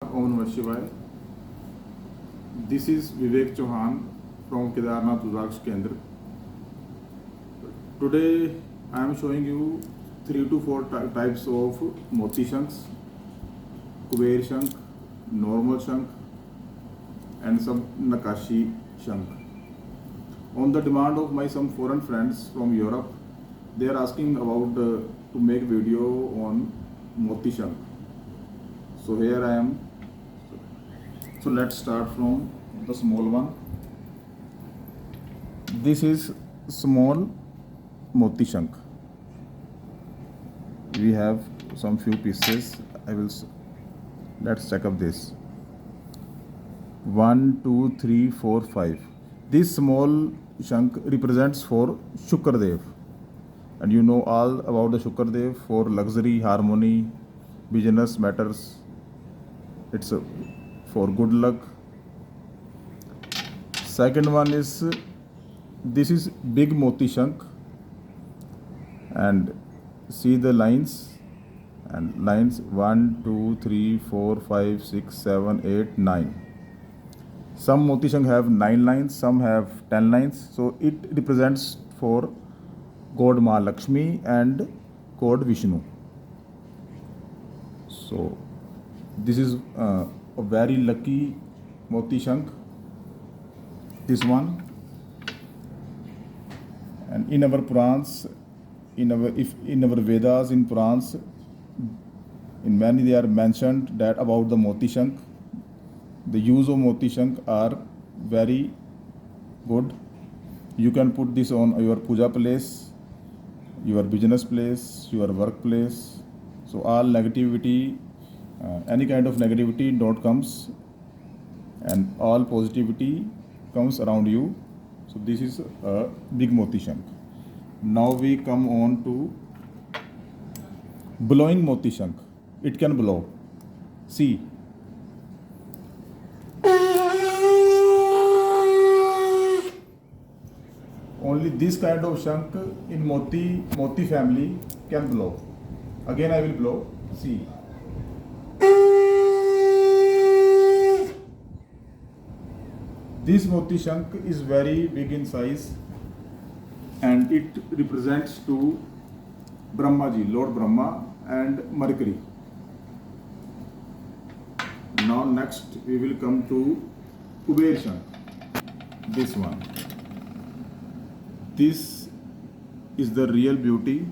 Om Namah Shivaya. This is Vivek Chauhan from Kedarnath Rudraksh Kendra. Today I am showing you 3 to 4 types of moti shanks, kuber shank, normal shank and some nakashi shank. On the demand of my some foreign friends from Europe, they are asking about to make video on moti shank. So here I am. So let's start from the small one. This is small moti shank. We have some few pieces. Let's check up this. 1, 2, 3, 4, 5. This small shank represents for Shukradev, and you know all about the Shukradev for luxury, harmony, business matters. It's for good luck. Second one is this is big moti shank, and see the lines and lines 1, 2, 3, 4, 5, 6, 7, 8, 9. Some moti shank have 9 lines, some have 10 lines. So it represents for God Ma Lakshmi and God Vishnu. So this is a very lucky moti shank, this one. And in our Purans, in our Vedas, in Purans, in many they are mentioned that about the moti shank. The use of moti shank are very good. You can put this on your puja place, your business place, your workplace. So all negativity, any kind of negativity don't comes, and all positivity comes around you. So this is a big moti shank. Now we come on to blowing moti shank. It can blow. See. Only this kind of shank in moti family can blow. Again I will blow. See. This moti shank is very big in size, and it represents to Brahma ji, Lord Brahma and Mercury. Now next we will come to Kuber shank. This one. This is the real beauty.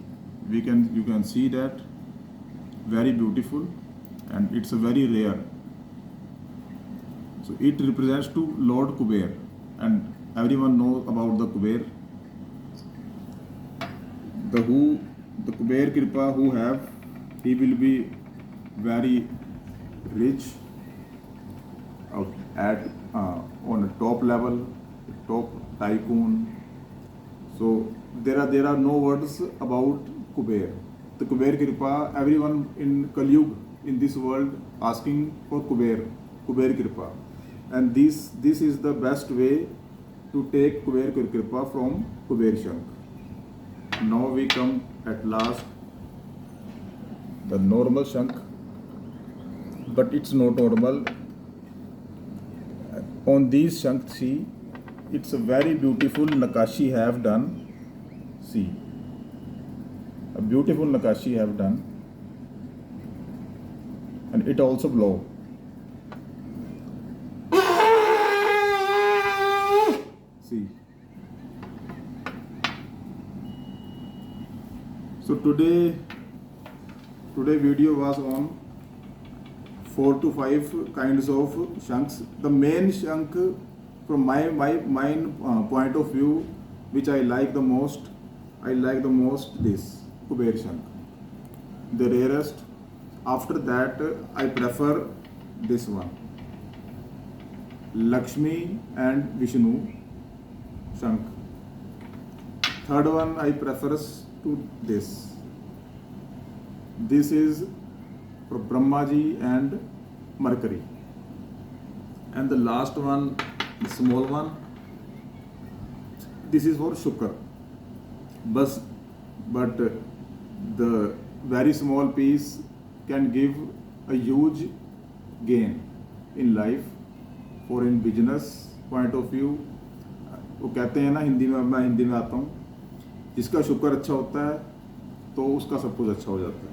You can see that, very beautiful, and it's a very rare. So it represents to Lord Kuber, and everyone knows about the Kuber. The Kuber Kripa who have, he will be very rich on a top level, top tycoon. So there are no words about Kuber. The Kuber Kripa, everyone in Kali Yuga in this world asking for Kuber Kripa. And this is the best way to take Kuber Kripa from Kuber shank. Now we come at last the normal shank, but it's not normal. On these shank, see, it's a very beautiful nakashi have done. See, a beautiful nakashi have done, and it also blow. See. So today video was on 4 to 5 kinds of shanks. The main shank from my point of view, which I like the most this Kuber shank. The rarest. After that I prefer this one, Lakshmi and Vishnu shank. Third one I prefers to this. This is for Brahma ji and Mercury. And the last one, the small one, this is for Shukra. But the very small piece can give a huge gain in life or in business point of view. वो कहते हैं ना हिंदी में, मैं हिंदी में आता हूँ, जिसका शुक्र अच्छा होता है तो उसका सब कुछ अच्छा हो जाता है।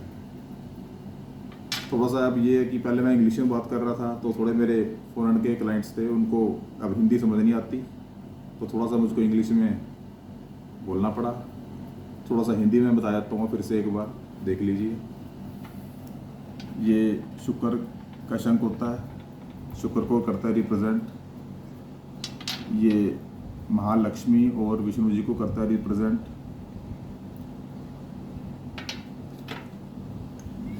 थोड़ा सा अब ये है कि पहले मैं इंग्लिश में बात कर रहा था तो थोड़े मेरे फॉरेन के क्लाइंट्स थे, उनको अब हिंदी समझ नहीं आती, तो थोड़ा सा मुझको इंग्लिश में बोलना पड़ा। थोड़ा सा हिंदी में बता देता हूँ फिर से एक बार, देख लीजिए। ये शुक्र का शंख होता है, शुक्र को करता है रिप्रेजेंट। ये महालक्ष्मी और विष्णु जी को करता है रिप्रेजेंट।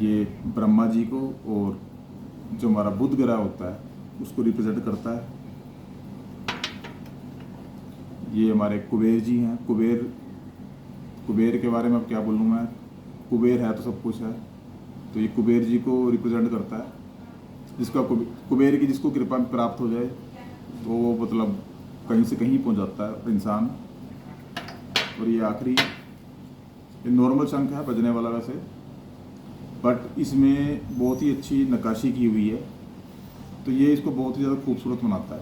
ये ब्रह्मा जी को और जो हमारा बुध ग्रह होता है उसको रिप्रेजेंट करता है। ये हमारे कुबेर जी हैं। कुबेर के बारे में अब क्या बोलूँ मैं, कुबेर है तो सब कुछ है, तो ये कुबेर जी को रिप्रेजेंट करता है। जिसका कुबेर की जिसको कृपा प्राप्त हो जाए तो वो मतलब कहीं से कहीं पहुंच जाता है इंसान। और ये आखिरी, ये नॉर्मल शंख है बजने वाला वैसे, बट इसमें बहुत ही अच्छी नक्काशी की हुई है, तो ये इसको बहुत ही ज़्यादा खूबसूरत बनाता है।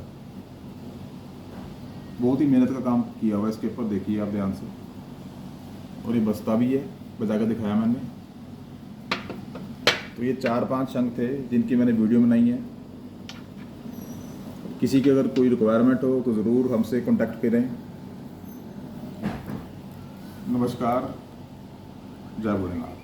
बहुत ही मेहनत का काम किया हुआ है इसके ऊपर, देखिए आप ध्यान से। और ये बजता भी है, बजा कर दिखाया मैंने। तो ये 4-5 शंख थे जिनकी मैंने वीडियो बनाई है। किसी की अगर कोई रिक्वायरमेंट हो तो ज़रूर हमसे कांटेक्ट करें। नमस्कार, जय भोलेनाथ।